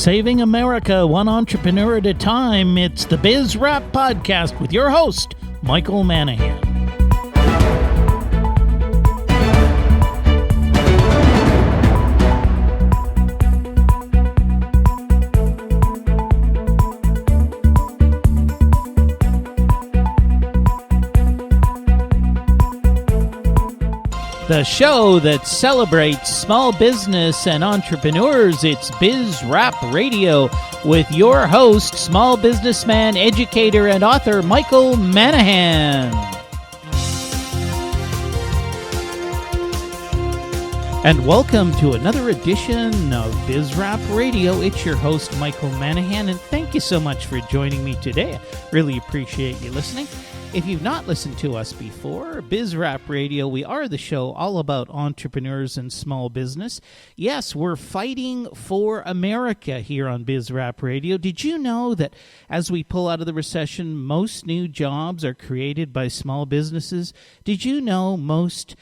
Saving America one entrepreneur at a time, it's the Biz Rap Podcast with your host, Michael Manahan. The show that celebrates small business and entrepreneurs, it's Biz Rap Radio with your host, small businessman, educator, and author, Michael Manahan. And welcome to another edition of Biz Rap Radio. It's your host, Michael Manahan, and thank you so much for joining me today. I really appreciate you listening. If you've not listened to us before, Biz Rap Radio, we are the show all about entrepreneurs and small business. Yes, we're fighting for America here on Biz Rap Radio. Did you know that as we pull out of the recession, most new jobs are created by small businesses? Did you know most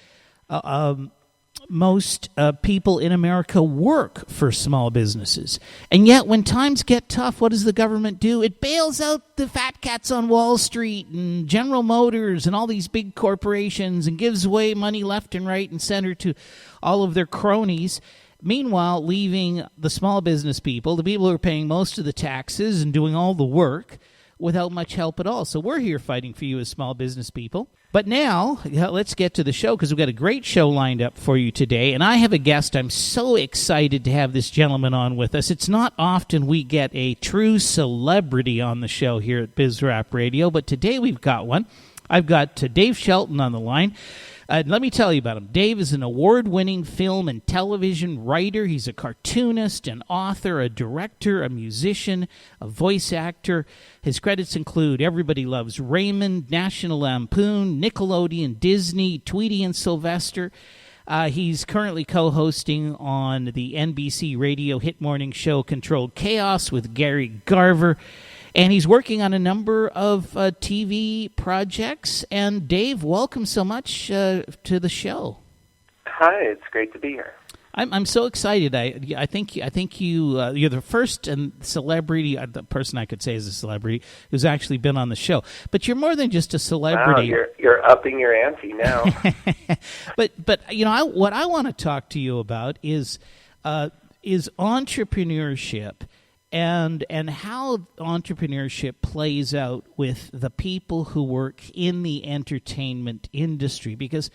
people in America work for small businesses? And yet when times get tough, what does the government do? It bails out the fat cats on Wall Street and General Motors and all these big corporations and gives away money left and right and center to all of their cronies. Meanwhile, leaving the small business people, the people who are paying most of the taxes and doing all the work, without much help at all. So we're here fighting for you as small business people. But now, let's get to the show, because we've got a great show lined up for you today. And I have a guest. I'm so excited to have this gentleman on with us. It's not often we get a true celebrity on the show here at Biz Rap Radio, but today we've got one. I've got Dave Shelton on the line. Let me tell you about him. Dave is an award-winning film and television writer. He's a cartoonist, an author, a director, a musician, a voice actor. His credits include Everybody Loves Raymond, National Lampoon, Nickelodeon, Disney, Tweety and Sylvester. He's currently co-hosting on the NBC radio hit morning show Controlled Chaos with Gary Garver. And he's working on a number of TV projects. And Dave, welcome so much to the show. Hi, it's great to be here. I'm so excited. I think you're the first celebrity, the person I could say is a celebrity who's actually been on the show. But you're more than just a celebrity. Wow, you're upping your ante now. but you know, what I want to talk to you about is entrepreneurship. And how entrepreneurship plays out with the people who work in the entertainment industry. Because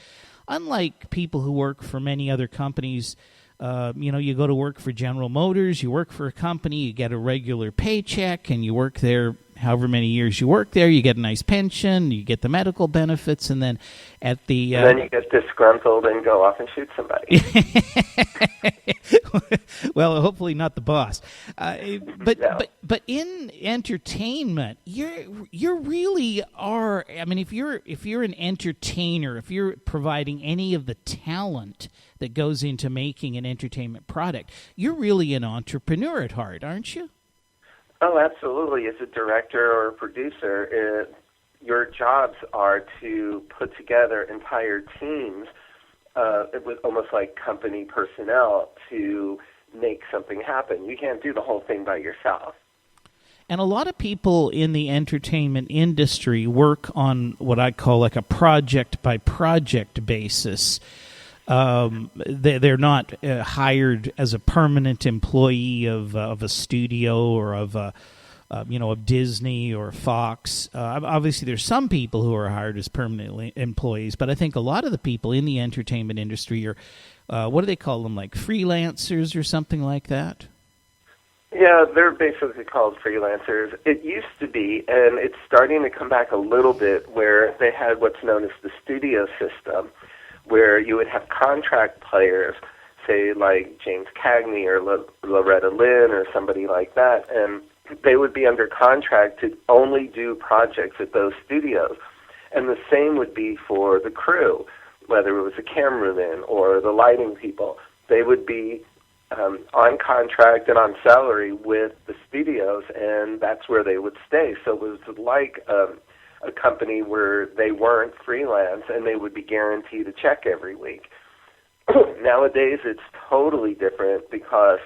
unlike people who work for many other companies, you go to work for General Motors, you work for a company, you get a regular paycheck, and you work there however many years you work there, you get a nice pension, you get the medical benefits, and then at the... and then you get disgruntled and go off and shoot somebody. Well, hopefully not the boss. But in entertainment, you really are... I mean, if you're an entertainer, if you're providing any of the talent that goes into making an entertainment product, you're really an entrepreneur at heart, aren't you? Oh, absolutely. As a director or a producer, your jobs are to put together entire teams with almost like company personnel to make something happen. You can't do the whole thing by yourself. And a lot of people in the entertainment industry work on what I call like a project-by-project basis. They're not hired as a permanent employee of a studio or of Disney or Fox. Obviously, there's some people who are hired as permanent employees, but I think a lot of the people in the entertainment industry are, what do they call them, like freelancers or something like that? Yeah, they're basically called freelancers. It used to be, and it's starting to come back a little bit, where they had what's known as the studio system, where you would have contract players, say like James Cagney or Loretta Lynn or somebody like that, and they would be under contract to only do projects at those studios. And the same would be for the crew, whether it was the cameraman or the lighting people. They would be on contract and on salary with the studios, and that's where they would stay. So it was like a company where they weren't freelance and they would be guaranteed a check every week. Nowadays, it's totally different because,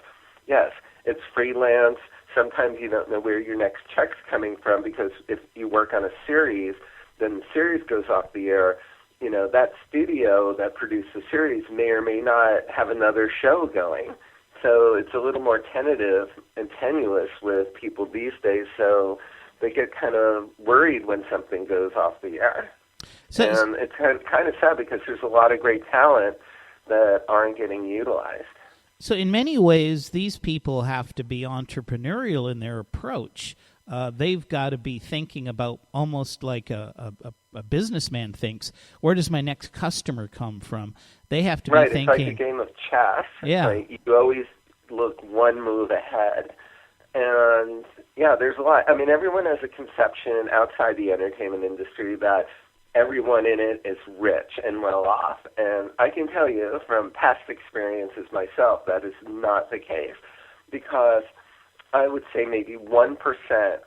yes, It's freelance. Sometimes you don't know where your next check's coming from, because if you work on a series, then the series goes off the air. You know, that studio that produced the series may or may not have another show going. So it's a little more tentative and tenuous with people these days, so they get kind of worried when something goes off the air. And it's kind of sad, because there's a lot of great talent that aren't getting utilized. So in many ways, these people have to be entrepreneurial in their approach. They've got to be thinking about, almost like a businessman thinks, where does my next customer come from? They have to be thinking... Right, it's like a game of chess. Yeah. Right? You always look one move ahead. And, yeah, there's a lot. I mean, everyone has a conception outside the entertainment industry that everyone in it is rich and well off. And I can tell you from past experiences myself, that is not the case, because I would say maybe 1%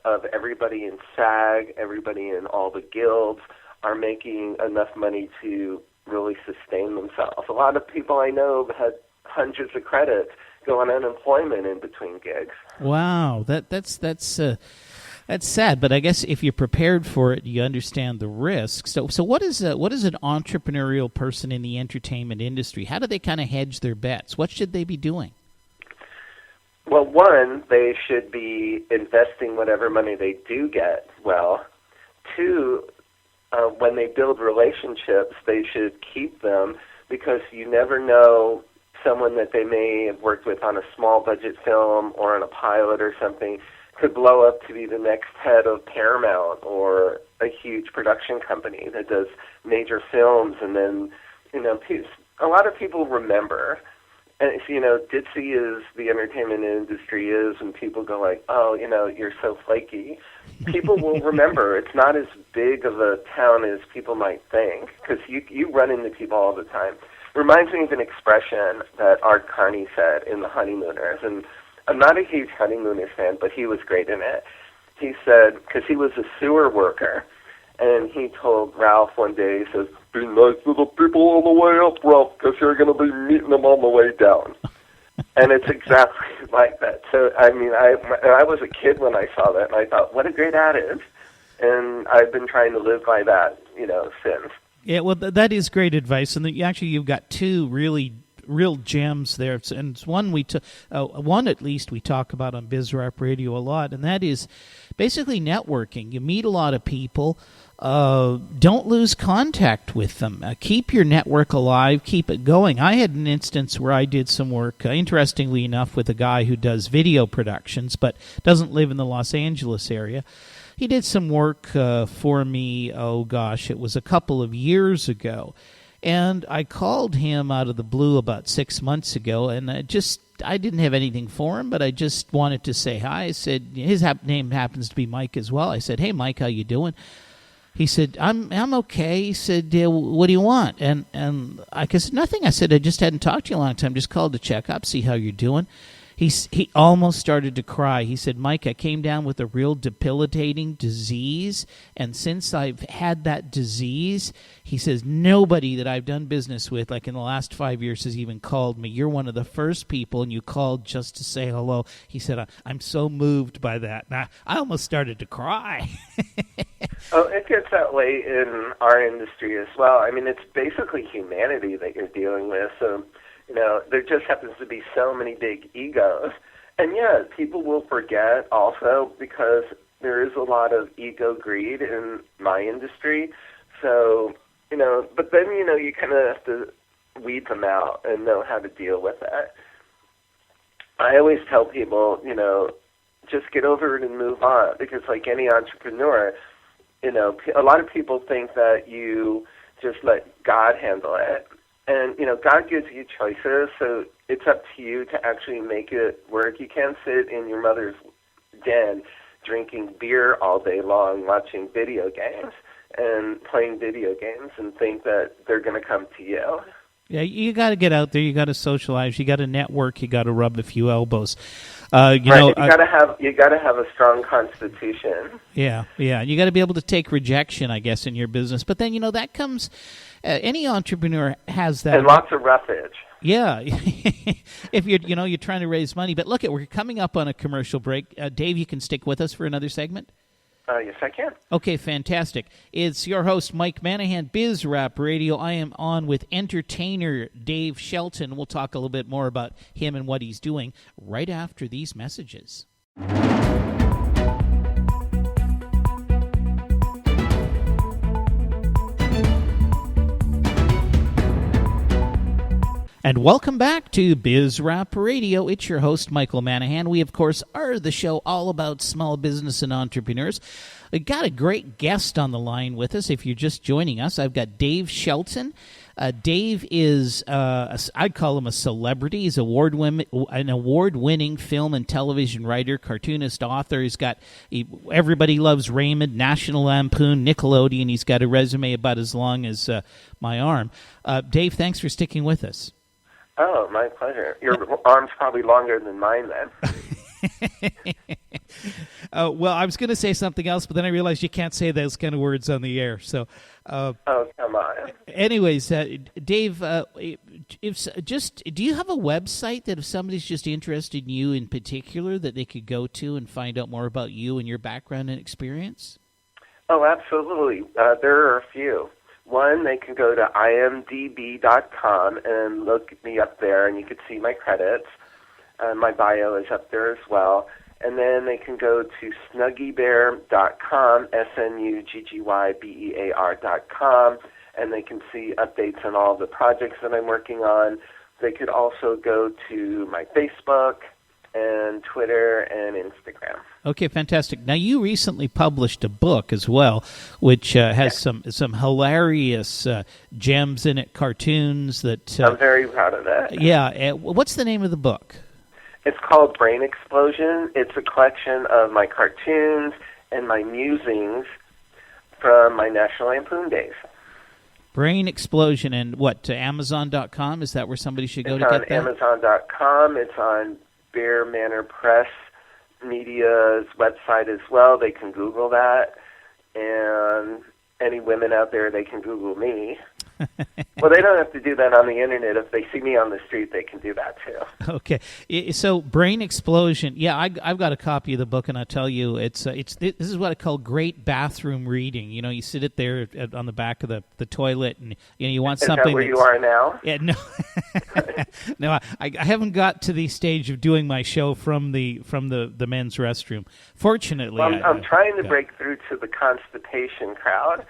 of everybody in SAG, everybody in all the guilds, are making enough money to really sustain themselves. A lot of people I know have had hundreds of credits, go on unemployment in between gigs. Wow, that's sad. But I guess if you're prepared for it, you understand the risks. So what is an entrepreneurial person in the entertainment industry? How do they kind of hedge their bets? What should they be doing? Well, one, they should be investing whatever money they do get well. Two, when they build relationships, they should keep them, because you never know, someone that they may have worked with on a small budget film or on a pilot or something could blow up to be the next head of Paramount or a huge production company that does major films. And then, you know, a lot of people remember. And, you know, ditzy as the entertainment industry is, and people go like, oh, you know, you're so flaky, people will remember. It's not as big of a town as people might think, because you run into people all the time. Reminds me of an expression that Art Carney said in The Honeymooners, and I'm not a huge Honeymooners fan, but he was great in it. He said, because he was a sewer worker, and he told Ralph one day, he says, be nice to the people on the way up, Ralph, because you're going to be meeting them on the way down. And it's exactly like that. So, I mean, I was a kid when I saw that, and I thought, what a great adage. And I've been trying to live by that, you know, since. Yeah, well, that is great advice, and actually, you've got two real gems there, and it's one at least we talk about on BizRap Radio a lot, and that is basically networking. You meet a lot of people. Don't lose contact with them. Keep your network alive. Keep it going. I had an instance where I did some work, interestingly enough, with a guy who does video productions, but doesn't live in the Los Angeles area. He did some work for me, it was a couple of years ago. And I called him out of the blue about 6 months ago, and I didn't have anything for him, but I just wanted to say hi. I said, his name happens to be Mike as well. I said, hey, Mike, how you doing? He said, I'm okay. He said, what do you want? And I said, nothing. I said, I just hadn't talked to you in a long time. Just called to check up, see how you're doing. He almost started to cry. He said, Mike, I came down with a real debilitating disease, and since I've had that disease, he says, nobody that I've done business with, like in the last 5 years, has even called me. You're one of the first people, and you called just to say hello. He said, I'm so moved by that. And I almost started to cry. Oh, it gets that way in our industry as well. I mean, it's basically humanity that you're dealing with, so... You know, there just happens to be so many big egos. And, yeah, people will forget also, because there is a lot of ego greed in my industry. So, you know, but then, you know, you kind of have to weed them out and know how to deal with that. I always tell people, you know, just get over it and move on, because like any entrepreneur, you know, a lot of people think that you just let God handle it. And, you know, God gives you choices, so it's up to you to actually make it work. You can't sit in your mother's den drinking beer all day long, watching video games and playing video games and think that they're going to come to you. Yeah, you got to get out there. You got to socialize. You got to network. You got to rub a few elbows. You got to have a strong constitution. Yeah. You got to be able to take rejection, I guess, in your business. But then, you know, that comes. Any entrepreneur has that. And lots of roughage. Yeah, if you're trying to raise money. But look, we're coming up on a commercial break. Dave, you can stick with us for another segment. Yes, I can. Okay, fantastic. It's your host, Mike Manahan, Biz Rap Radio. I am on with entertainer Dave Shelton. We'll talk a little bit more about him and what he's doing right after these messages. And welcome back to Biz Rap Radio. It's your host, Michael Manahan. We, of course, are the show all about small business and entrepreneurs. We got a great guest on the line with us. If you're just joining us, I've got Dave Shelton. Dave is, I'd call him a celebrity. He's an award-winning film and television writer, cartoonist, author. Everybody Loves Raymond, National Lampoon, Nickelodeon. He's got a resume about as long as my arm. Dave, thanks for sticking with us. Oh, my pleasure. Your arm's probably longer than mine then. Well, I was going to say something else, but then I realized you can't say those kind of words on the air. So, oh, come on. Anyways, Dave, do you have a website that if somebody's just interested in you in particular that they could go to and find out more about you and your background and experience? Oh, absolutely. There are a few. One, they can go to imdb.com and look me up there, and you can see my credits. My bio is up there as well. And then they can go to snuggiebear.com, SNUGGYBEAR.com, and they can see updates on all the projects that I'm working on. They could also go to my Facebook and Twitter and Instagram. Okay, fantastic. Now, you recently published a book as well, which has some hilarious gems in it, cartoons that... I'm very proud of that. Yeah. What's the name of the book? It's called Brain Explosion. It's a collection of my cartoons and my musings from my National Lampoon days. Brain Explosion, and what, to Amazon.com? Is that where somebody should go to get that? It's on Amazon.com. It's on Bear Manor Press Media's website as well. They can Google that. And any women out there, they can Google me. Well, they don't have to do that on the internet. If they see me on the street, they can do that too. Okay, so Brain Explosion. Yeah, I've got a copy of the book, and I tell you, this is what I call great bathroom reading. You know, you sit it there on the back of the toilet, and you want something. Is that where you are now? Yeah, no, no, I haven't got to the stage of doing my show from the men's restroom. Fortunately, well, I'm trying to break through to the constipation crowd.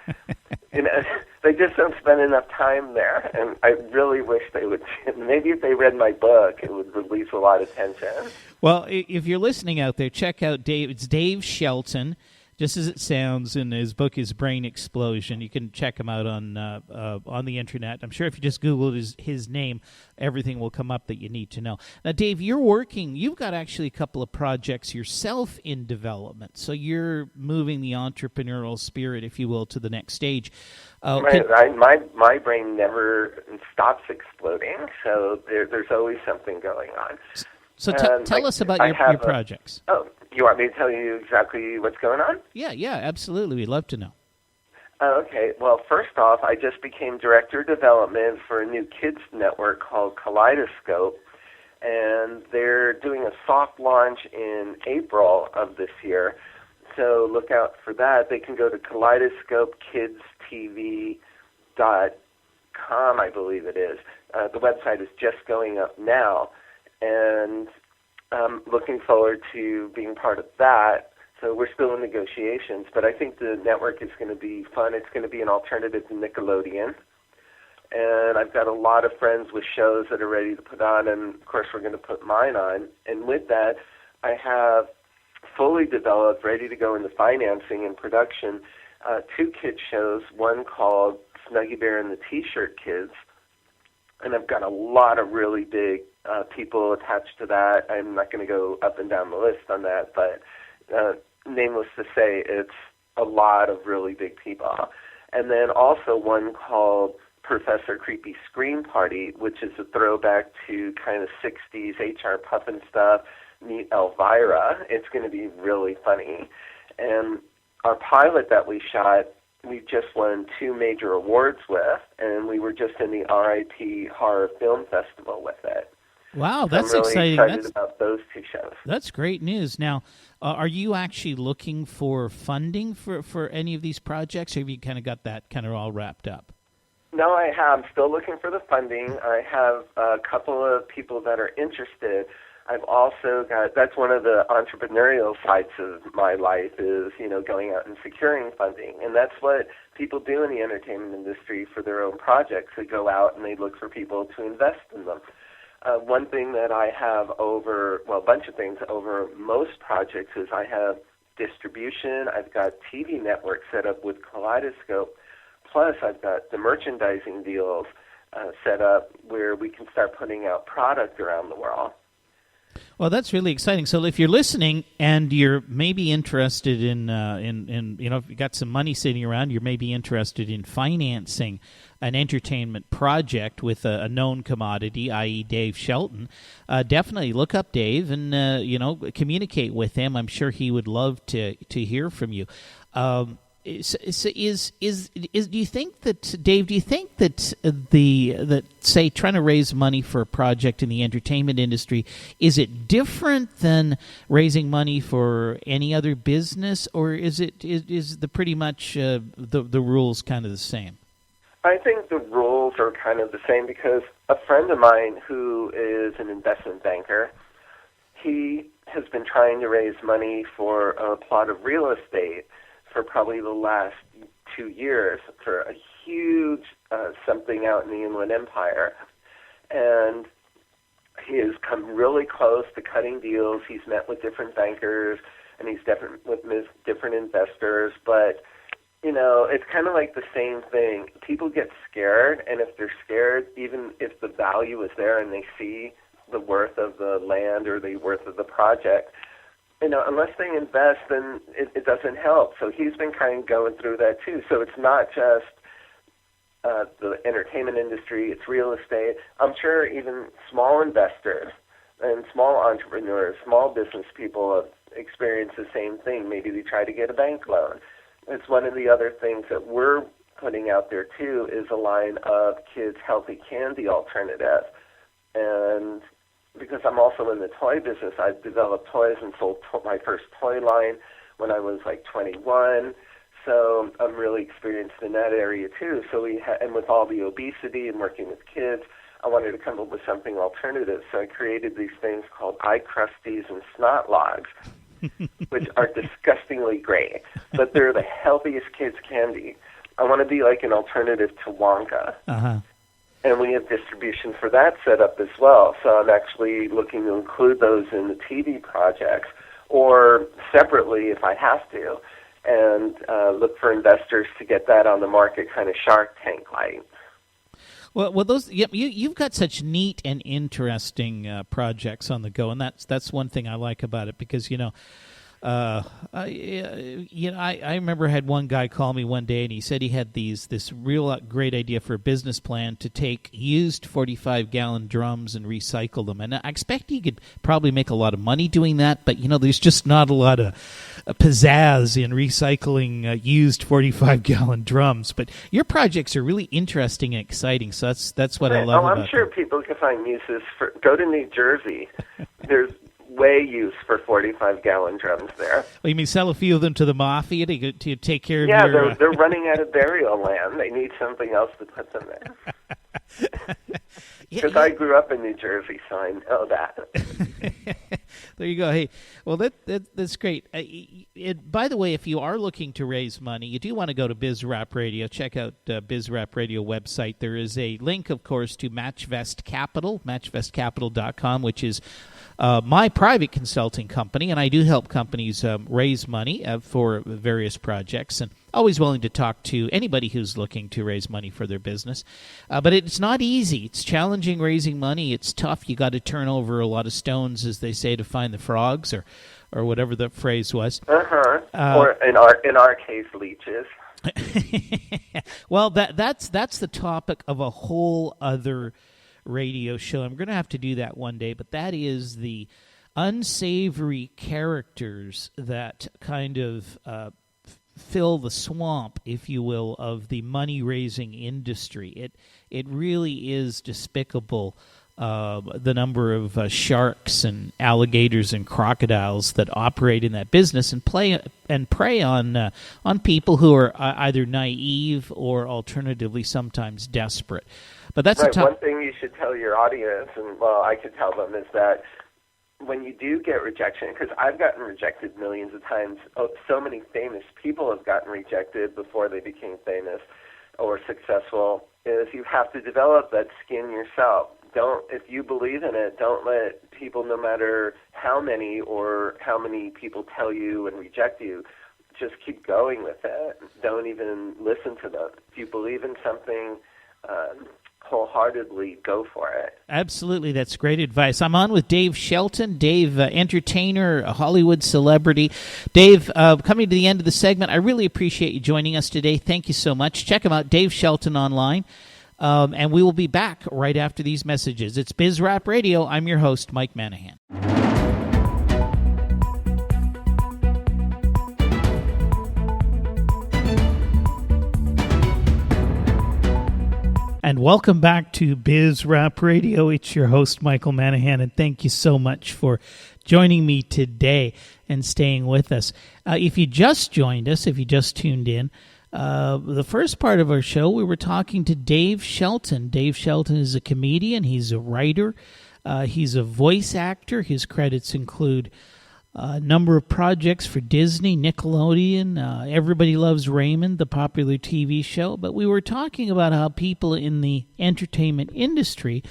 You know, they just don't spend enough time there, and I really wish they would. Maybe if they read my book, it would release a lot of tension. Well, if you're listening out there, check out Dave. It's Dave Shelton, just as it sounds, and his book is Brain Explosion. You can check him out on the internet. I'm sure if you just Google his name, everything will come up that you need to know. Now, Dave, you've got actually a couple of projects yourself in development, so you're moving the entrepreneurial spirit, if you will, to the next stage. My brain never stops exploding, so there's always something going on. So tell us about your projects. You want me to tell you exactly what's going on? Yeah, absolutely. We'd love to know. Okay. Well, first off, I just became director of development for a new kids network called Kaleidoscope, and they're doing a soft launch in April of this year. So look out for that. They can go to kaleidoscopekidstv.com, I believe it is. The website is just going up now, and I'm looking forward to being part of that. So we're still in negotiations, but I think the network is going to be fun. It's going to be an alternative to Nickelodeon. And I've got a lot of friends with shows that are ready to put on, and of course we're going to put mine on. And with that, I have fully developed, ready to go into financing and production, 2 kid shows, one called Snuggie Bear and the T-Shirt Kids. And I've got a lot of really big people attached to that. I'm not going to go up and down the list on that, but needless to say, it's a lot of really big people. And then also one called Professor Creepy Scream Party, which is a throwback to kind of 60s HR Puffin stuff. Meet Elvira. It's going to be really funny. And our pilot that we shot we just won 2 major awards with, and we were just in the RIP Horror Film Festival with it. Wow, that's so I'm really excited about those 2 shows. That's great news. Now, are you actually looking for funding for any of these projects, or have you kind of got that kind of all wrapped up? No, I have. I'm still looking for the funding. I have a couple of people that are interested. I've also got, that's one of the entrepreneurial sides of my life is, going out and securing funding. And that's what people do in the entertainment industry for their own projects. They go out and they look for people to invest in them. One thing that I have a bunch of things over most projects is I have distribution. I've got TV networks set up with Kaleidoscope. Plus, I've got the merchandising deals set up where we can start putting out product around the world. Well, that's really exciting. So if you're listening and you're maybe interested in if you got some money sitting around, you're maybe interested in financing an entertainment project with a known commodity, i.e. Dave Shelton, definitely look up Dave and, communicate with him. I'm sure he would love to hear from you. Do you think that, Dave, that say trying to raise money for a project in the entertainment industry, is it different than raising money for any other business, or is the pretty much the rules kind of the same? I think the rules are kind of the same because a friend of mine who is an investment banker, he has been trying to raise money for a plot of real estate for probably the last 2 years for a huge something out in the Inland Empire. And he has come really close to cutting deals. He's met with different bankers, and he's with different investors. But, it's kind of like the same thing. People get scared, and if they're scared, even if the value is there and they see the worth of the land or the worth of the project, unless they invest, then it doesn't help. So he's been kind of going through that too. So it's not just the entertainment industry, it's real estate. I'm sure even small investors and small entrepreneurs, small business people have experienced the same thing. Maybe they try to get a bank loan. It's one of the other things that we're putting out there too is a line of kids' healthy candy alternative. And because I'm also in the toy business, I've developed toys and sold my first toy line when I was like 21. So I'm really experienced in that area too. So and with all the obesity and working with kids, I wanted to come up with something alternative. So I created these things called eye crusties and snot logs, which are disgustingly great, but they're the healthiest kids' candy. I want to be like an alternative to Wonka. Uh-huh. And we have distribution for that set up as well. So I'm actually looking to include those in the TV projects or separately if I have to, and look for investors to get that on the market, kind of Shark Tank like. Well, those you've got such neat and interesting projects on the go, and that's one thing I like about it because I remember I had one guy call me one day, and he said he had this real great idea for a business plan to take used 45-gallon drums and recycle them. And I expect he could probably make a lot of money doing that, but there's just not a lot of pizzazz in recycling used 45-gallon drums. But your projects are really interesting and exciting, so that's what I love about them. I'm sure people can find uses for. Go to New Jersey. There's way use for 45-gallon drums there. Well, you mean sell a few of them to the mafia to take care of your... Yeah, they're running out of burial land. They need something else to put them there. Because I grew up in New Jersey, so I know that. There you go. Hey, well, that's great. By the way, if you are looking to raise money, you do want to go to BizRap Radio. Check out BizRap Radio website. There is a link, of course, to MatchVest Capital, matchvestcapital.com, which is my private consulting company, and I do help companies raise money for various projects, and always willing to talk to anybody who's looking to raise money for their business. But it's not easy. It's challenging raising money. It's tough. You got to turn over a lot of stones, as they say, to find the frogs, or whatever the phrase was. Or in our case, leeches. Well, that's the topic of a whole other radio show. I'm going to have to do that one day, but that is the unsavory characters that kind of fill the swamp, if you will, of the money-raising industry. It really is despicable, the number of sharks and alligators and crocodiles that operate in that business and prey on people who are either naive or alternatively sometimes desperate. But that's right. One thing you should tell your audience, and well, I could tell them, is that when you do get rejection, because I've gotten rejected millions of times, so many famous people have gotten rejected before they became famous or successful, is you have to develop that skin yourself. If you believe in it, don't let people, no matter how many people tell you and reject you, just keep going with it. Don't even listen to them. If you believe in something, wholeheartedly go for it. Absolutely, that's great advice. I'm on with Dave Shelton. Dave, entertainer, a Hollywood celebrity. Dave, coming to the end of the segment, I really appreciate you joining us today. Thank you so much. Check him out, Dave Shelton, online. And we will be back right after these messages. It's Biz Rap Radio. I'm your host, Mike Manahan. And welcome back to Biz Rap Radio. It's your host, Michael Manahan, and thank you so much for joining me today and staying with us. If you just joined us, if you just tuned in, the first part of our show, we were talking to Dave Shelton. Dave Shelton is a comedian. He's a writer. He's a voice actor. His credits include a number of projects for Disney, Nickelodeon. Everybody Loves Raymond, the popular TV show. But we were talking about how people in the entertainment industry,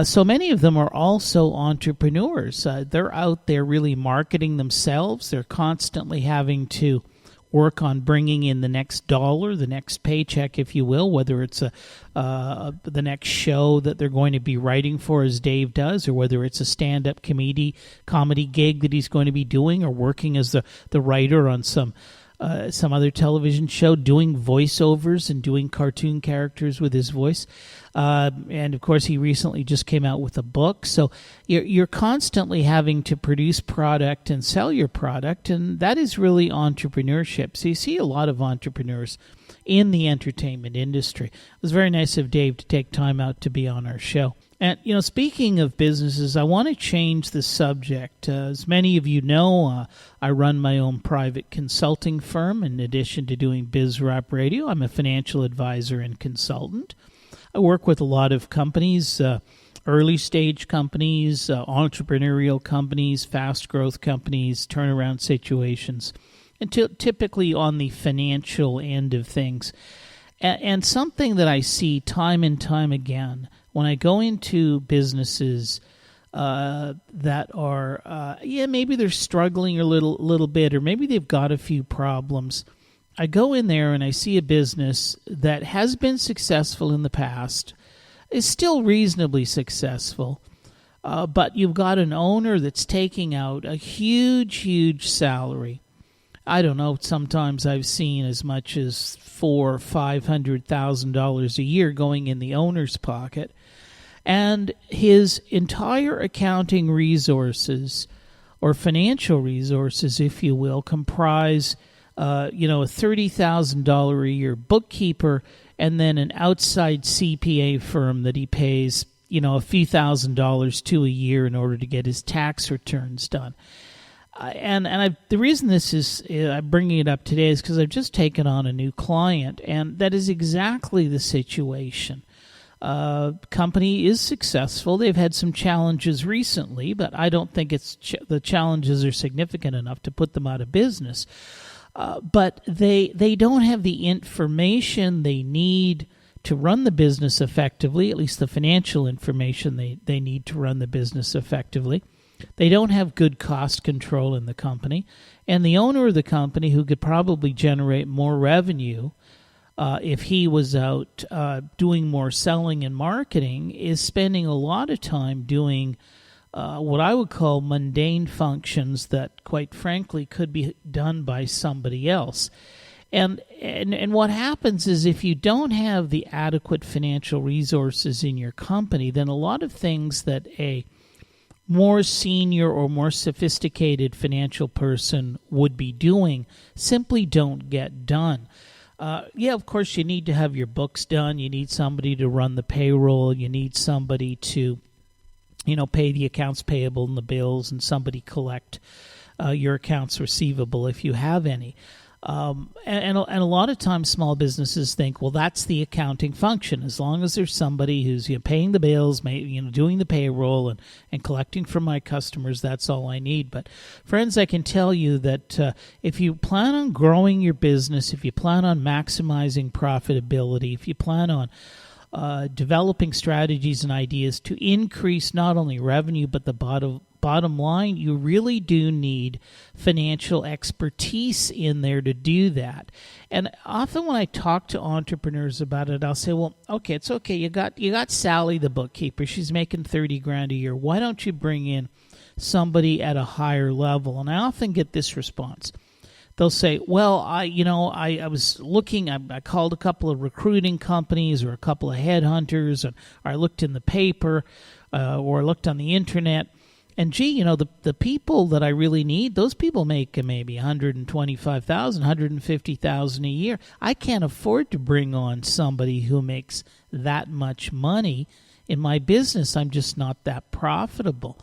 so many of them are also entrepreneurs. They're out there really marketing themselves. They're constantly having to work on bringing in the next dollar, the next paycheck, if you will, whether it's the next show that they're going to be writing for, as Dave does, or whether it's a stand-up comedy gig that he's going to be doing, or working as the writer on some other television show, doing voiceovers and doing cartoon characters with his voice. And, of course, he recently just came out with a book. So you're constantly having to produce product and sell your product, and that is really entrepreneurship. So you see a lot of entrepreneurs in the entertainment industry. It was very nice of Dave to take time out to be on our show. And, speaking of businesses, I want to change the subject. As many of you know, I run my own private consulting firm. In addition to doing Biz Rap Radio, I'm a financial advisor and consultant. I work with a lot of companies, early-stage companies, entrepreneurial companies, fast-growth companies, turnaround situations, and typically on the financial end of things. And something that I see time and time again when I go into businesses that are, maybe they're struggling a little bit, or maybe they've got a few problems. I go in there and I see a business that has been successful in the past, is still reasonably successful, but you've got an owner that's taking out a huge salary. I don't know, sometimes I've seen as much as $400,000 or $500,000 a year going in the owner's pocket. And his entire accounting resources, or financial resources, if you will, comprise a $30,000 a year bookkeeper, and then an outside CPA firm that he pays, a few $1,000s to a year in order to get his tax returns done. The reason I'm bringing it up today is because I've just taken on a new client, and that is exactly the situation. Company is successful. They've had some challenges recently, but I don't think the challenges are significant enough to put them out of business. But they don't have the information they need to run the business effectively, at least the financial information they need to run the business effectively. They don't have good cost control in the company. And the owner of the company, who could probably generate more revenue if he was out doing more selling and marketing, is spending a lot of time doing what I would call mundane functions that, quite frankly, could be done by somebody else. And what happens is, if you don't have the adequate financial resources in your company, then a lot of things that a more senior or more sophisticated financial person would be doing simply don't get done. Yeah, of course, you need to have your books done. You need somebody to run the payroll. You need somebody to, pay the accounts payable and the bills, and somebody collect your accounts receivable if you have any. And a lot of times small businesses think, well, that's the accounting function. As long as there's somebody who's paying the bills, doing the payroll and collecting from my customers, that's all I need. But friends, I can tell you that if you plan on growing your business, if you plan on maximizing profitability, if you plan on developing strategies and ideas to increase not only revenue but the bottom line, you really do need financial expertise in there to do that. And often when I talk to entrepreneurs about it, I'll say, well, okay, it's okay. You got Sally, the bookkeeper. She's making $30,000 a year. Why don't you bring in somebody at a higher level? And I often get this response. They'll say, well, I was looking, I called a couple of recruiting companies or a couple of headhunters, or I looked in the paper or I looked on the internet. And gee, the people that I really need, those people make maybe $125,000, $150,000 a year. I can't afford to bring on somebody who makes that much money in my business. I'm just not that profitable.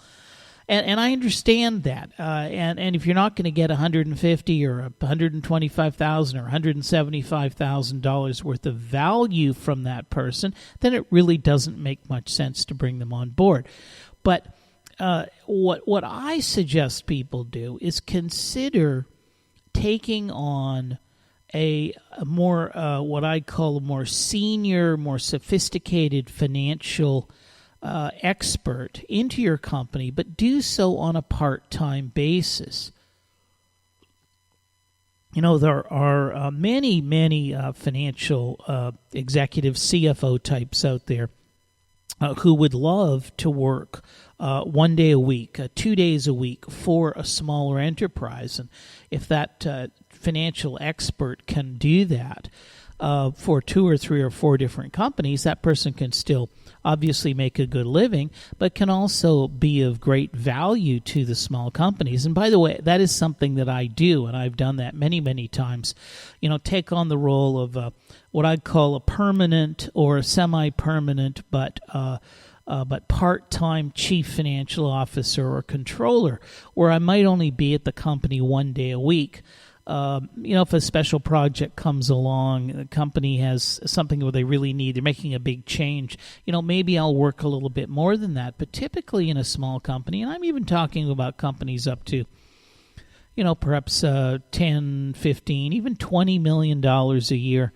And I understand that. And if you're not going to get $150,000 or $125,000 or $175,000 worth of value from that person, then it really doesn't make much sense to bring them on board. But what I suggest people do is consider taking on a more what I call a more senior, more sophisticated financial expert into your company, but do so on a part-time basis. There are many financial executives, CFO types out there who would love to work 1 day a week, 2 days a week for a smaller enterprise. And if that financial expert can do that for 2 or 3 or 4 different companies, that person can still obviously make a good living, but can also be of great value to the small companies. And by the way, that is something that I do, and I've done that many, many times. Take on the role of what I'd call a permanent or a semi-permanent, but part-time chief financial officer or controller, where I might only be at the company 1 day a week. If a special project comes along, the company has something where they really need, they're making a big change, maybe I'll work a little bit more than that. But typically in a small company, and I'm even talking about companies up to, perhaps 10, 15, even $20 million a year,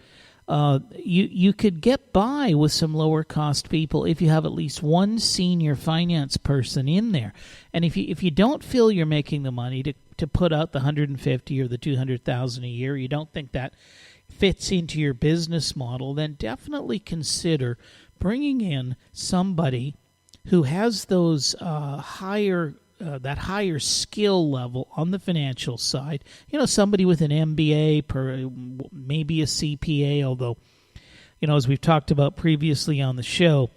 you could get by with some lower cost people if you have at least one senior finance person in there. And if you don't feel you're making the money to put out the $150,000 or the $200,000 a year, you don't think that fits into your business model, then definitely consider bringing in somebody who has those higher skill level on the financial side. Somebody with an MBA, maybe a CPA, although, as we've talked about previously on the show,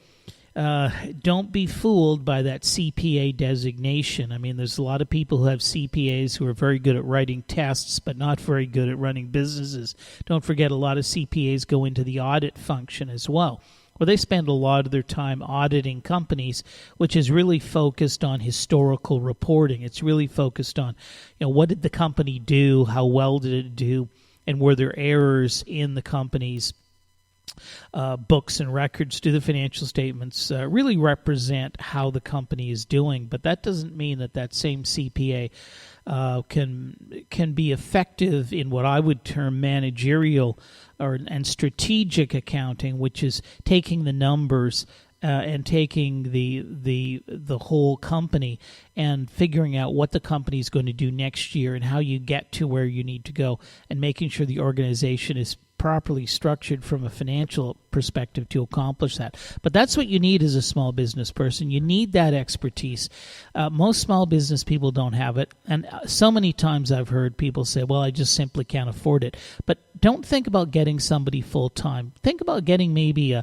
don't be fooled by that CPA designation. I mean, there's a lot of people who have CPAs who are very good at writing tests, but not very good at running businesses. Don't forget, a lot of CPAs go into the audit function as well, where they spend a lot of their time auditing companies, which is really focused on historical reporting. It's really focused on, what did the company do, how well did it do, and were there errors in the company's books and records? Do the financial statements really represent how the company is doing? But that doesn't mean that same CPA can be effective in what I would term managerial and strategic accounting, which is taking the numbers and taking the whole company and figuring out what the company is going to do next year and how you get to where you need to go, and making sure the organization is properly structured from a financial perspective to accomplish that. But that's what you need as a small business person. You need that expertise. Most small business people don't have it. And so many times I've heard people say, well, I just simply can't afford it. But don't think about getting somebody full-time. Think about getting maybe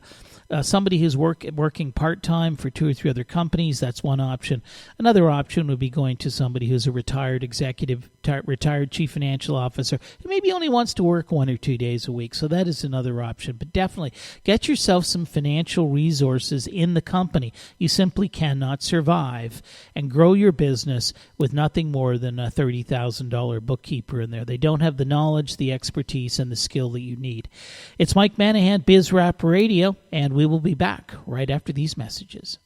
somebody who's working part-time for 2 or 3 other companies. That's one option. Another option would be going to somebody who's a retired executive, retired chief financial officer, who maybe only wants to work 1 or 2 days a week. So that is another option. But definitely get yourself some financial resources in the company. You simply cannot survive and grow your business with nothing more than a $30,000 bookkeeper in there. They don't have the knowledge, the expertise, and the skill that you need. It's Mike Manahan, BizRap Radio, and we will be back right after these messages.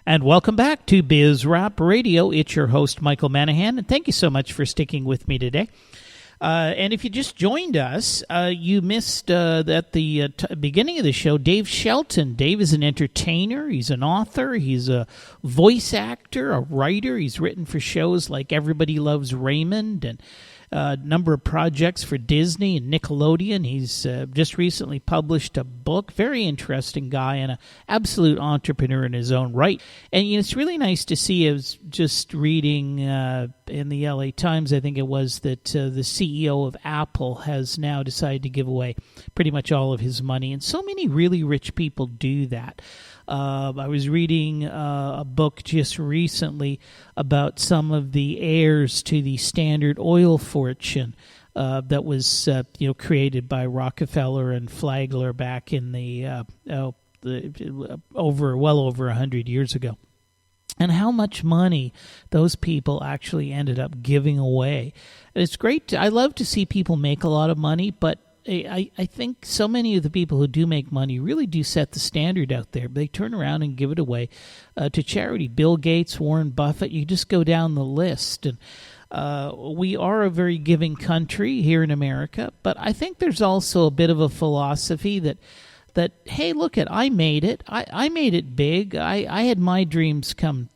And welcome back to BizRap Radio. It's your host, Michael Manahan, and thank you so much for sticking with me today. And if you just joined us, you missed at the beginning of the show, Dave Shelton. Dave is an entertainer. He's an author. He's a voice actor, a writer. He's written for shows like Everybody Loves Raymond and a number of projects for Disney and Nickelodeon. He's just recently published a book. Very interesting guy and an absolute entrepreneur in his own right. And it's really nice to see. I was just reading in the LA Times, I think it was, that the CEO of Apple has now decided to give away pretty much all of his money. And so many really rich people do that. I was reading a book just recently about some of the heirs to the Standard Oil fortune that was created by Rockefeller and Flagler back in the well over 100 years ago. And how much money those people actually ended up giving away. It's great. I love to see people make a lot of money, but I think so many of the people who do make money really do set the standard out there. They turn around and give it away to charity. Bill Gates, Warren Buffett, you just go down the list. And we are a very giving country here in America, but I think there's also a bit of a philosophy that hey, look I made it. I made it big. I had my dreams come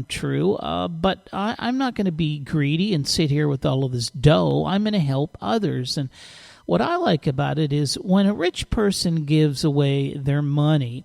true, but I'm not going to be greedy and sit here with all of this dough. I'm going to help others. And what I like about it is when a rich person gives away their money,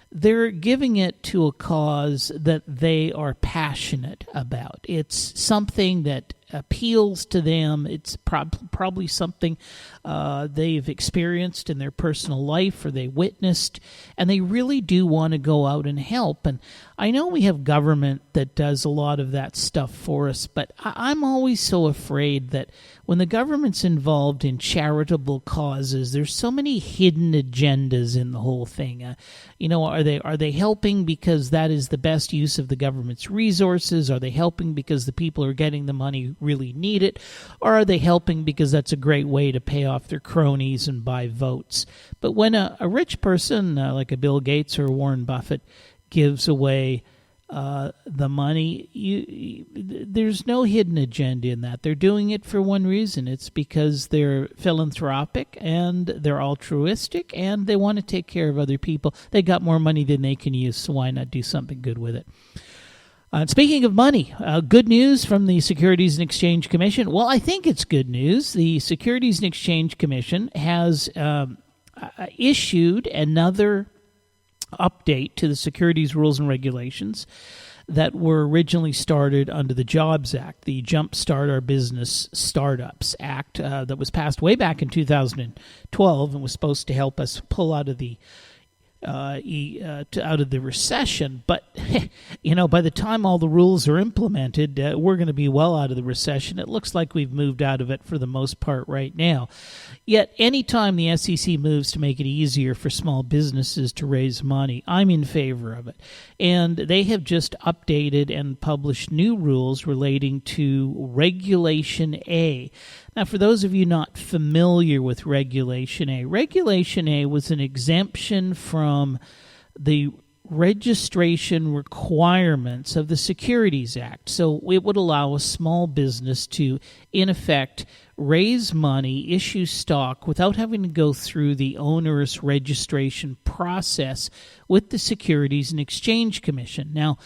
they're giving it to a cause that they are passionate about. It's something that appeals to them. It's probably something they've experienced in their personal life or they witnessed, and they really do want to go out and help. And I know we have government that does a lot of that stuff for us, but I'm always so afraid that when the government's involved in charitable causes, there's so many hidden agendas in the whole thing. Are they helping because that is the best use of the government's resources? Are they helping because the people who are getting the money really need it? Or are they helping because that's a great way to pay off their cronies and buy votes? But when a rich person like a Bill Gates or Warren Buffett gives away the money, there's no hidden agenda in that. They're doing it for one reason. It's because they're philanthropic and they're altruistic and they want to take care of other people. They got more money than they can use, so why not do something good with it? Speaking of money, good news from the Securities and Exchange Commission. Well, I think it's good news. The Securities and Exchange Commission has issued another update to the securities rules and regulations that were originally started under the Jobs Act, the Jumpstart Our Business Startups Act that was passed way back in 2012 and was supposed to help us pull out of the recession. But by the time all the rules are implemented, we're going to be well out of the recession. It looks like we've moved out of it for the most part right now. Yet anytime the SEC moves to make it easier for small businesses to raise money, I'm in favor of it. And they have just updated and published new rules relating to Regulation A. Now, for those of you not familiar with Regulation A was an exemption from the registration requirements of the Securities Act. So it would allow a small business to, in effect, raise money, issue stock without having to go through the onerous registration process with the Securities and Exchange Commission. Now,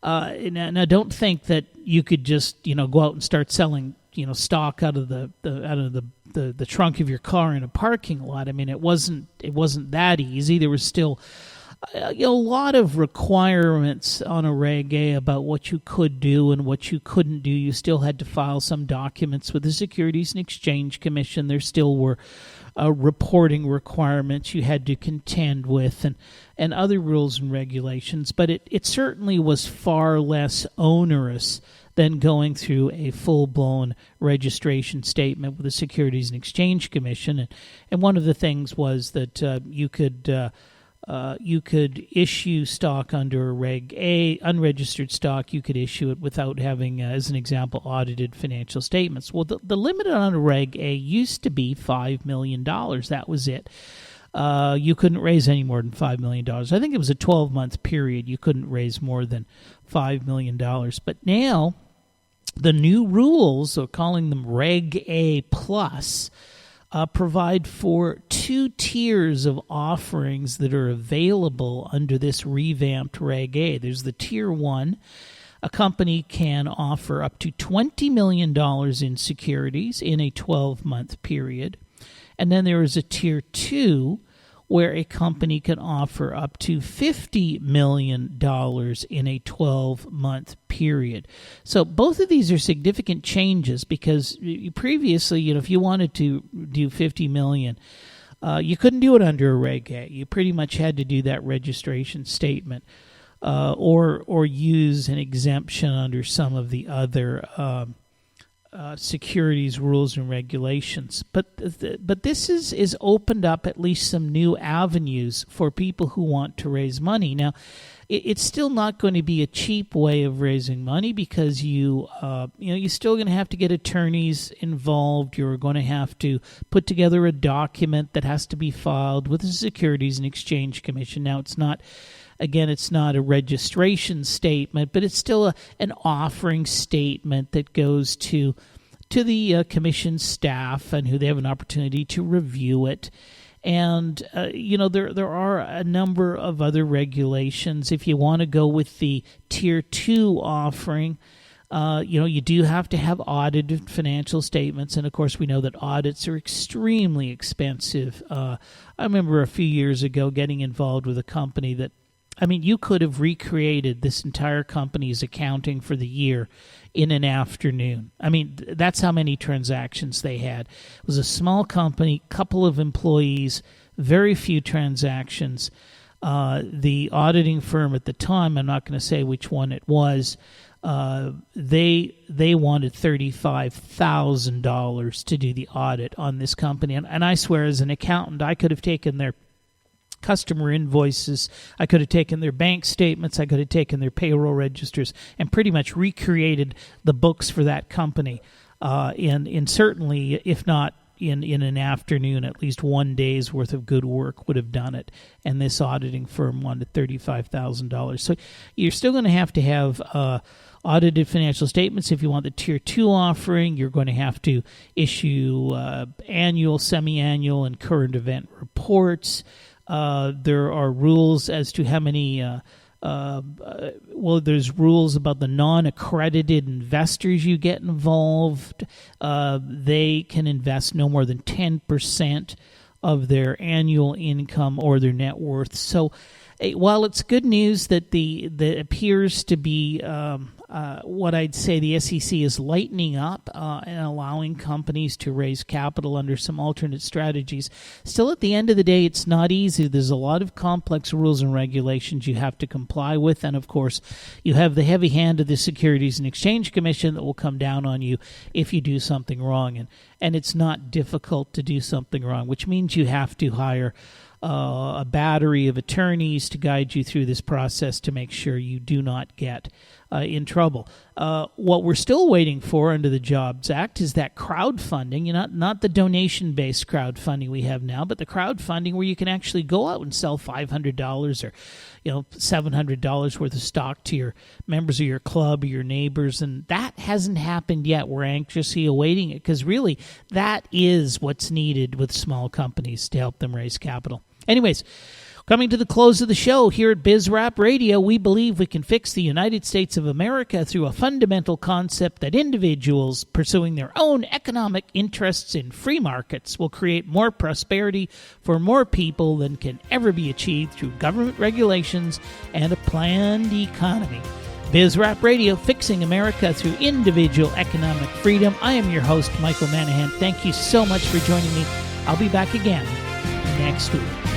Now, don't think that you could just go out and start selling stock out of the trunk of your car in a parking lot. I mean, it wasn't that easy. There was still a lot of requirements on a Reg A about what you could do and what you couldn't do. You still had to file some documents with the Securities and Exchange Commission. There still were reporting requirements you had to contend with and other rules and regulations. But it certainly was far less onerous than going through a full-blown registration statement with the Securities and Exchange Commission. And one of the things was that you could issue stock under a Reg A, unregistered stock. You could issue it without having, as an example, audited financial statements. Well, the limit on a Reg A used to be $5 million. That was it. You couldn't raise any more than $5 million. I think it was a 12-month period. You couldn't raise more than $5 million. But now, the new rules, or calling them Reg A Plus, provide for two tiers of offerings that are available under this revamped Reg A. There's the Tier 1. A company can offer up to $20 million in securities in a 12-month period. And then there is a Tier 2, where a company can offer up to $50 million in a 12-month period. So both of these are significant changes because previously, if you wanted to do $50 million, you couldn't do it under a Reg A. You pretty much had to do that registration statement or use an exemption under some of the other securities rules and regulations. But this is opened up at least some new avenues for people who want to raise money. Now, it's still not going to be a cheap way of raising money because you're still going to have to get attorneys involved. You're going to have to put together a document that has to be filed with the Securities and Exchange Commission. Now, it's not a registration statement, but it's still an offering statement that goes to the commission staff and who they have an opportunity to review it. And, there are a number of other regulations. If you want to go with the Tier 2 offering, you do have to have audited financial statements. And, of course, we know that audits are extremely expensive. I remember a few years ago getting involved with a company that, you could have recreated this entire company's accounting for the year in an afternoon. That's how many transactions they had. It was a small company, couple of employees, very few transactions. The auditing firm at the time, I'm not going to say which one it was, they wanted $35,000 to do the audit on this company. And I swear, as an accountant, I could have taken their customer invoices, I could have taken their bank statements, I could have taken their payroll registers, and pretty much recreated the books for that company. And certainly, if not in an afternoon, at least one day's worth of good work would have done it. And this auditing firm wanted $35,000. So you're still going to have audited financial statements. If you want the Tier 2 offering, you're going to have to issue annual, semi-annual, and current event reports. There are rules as to how many, there's rules about the non-accredited investors you get involved. They can invest no more than 10% of their annual income or their net worth. So while it's good news that that appears to be what I'd say the SEC is lightening up and allowing companies to raise capital under some alternate strategies, still at the end of the day, it's not easy. There's a lot of complex rules and regulations you have to comply with. And, of course, you have the heavy hand of the Securities and Exchange Commission that will come down on you if you do something wrong. And it's not difficult to do something wrong, which means you have to hire a battery of attorneys to guide you through this process to make sure you do not get in trouble. What we're still waiting for under the Jobs Act is that crowdfunding, not the donation-based crowdfunding we have now, but the crowdfunding where you can actually go out and sell $500 or $700 worth of stock to your members of your club or your neighbors, and that hasn't happened yet. We're anxiously awaiting it because really that is what's needed with small companies to help them raise capital. Anyways, Coming to the close of the show, here at BizRap Radio, we believe we can fix the United States of America through a fundamental concept that individuals pursuing their own economic interests in free markets will create more prosperity for more people than can ever be achieved through government regulations and a planned economy. BizRap Radio, fixing America through individual economic freedom. I am your host, Michael Manahan. Thank you so much for joining me. I'll be back again next week.